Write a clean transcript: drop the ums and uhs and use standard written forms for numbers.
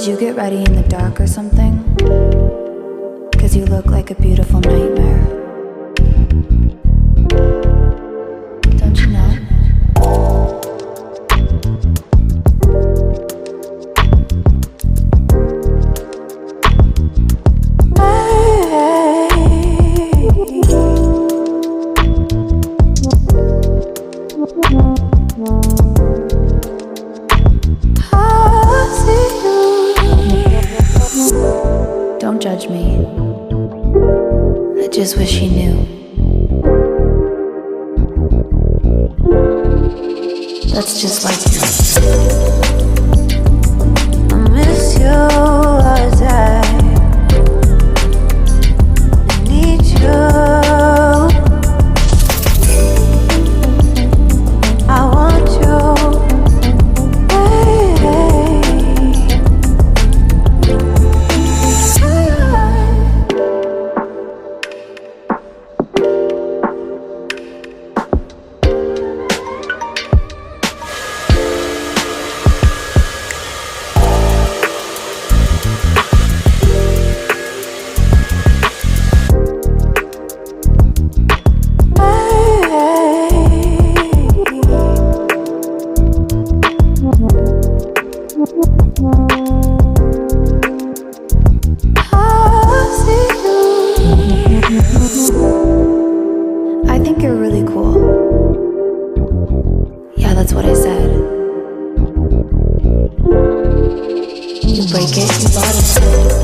you get ready in the dark or something? 'Cause you look like a beautiful nightmare. Don't you know? Don't judge me. I just wish he knew. That's just like you. I miss you all day. I need you. I want you. I think you're really cool. Yeah, that's what I said. You break it, you bought it.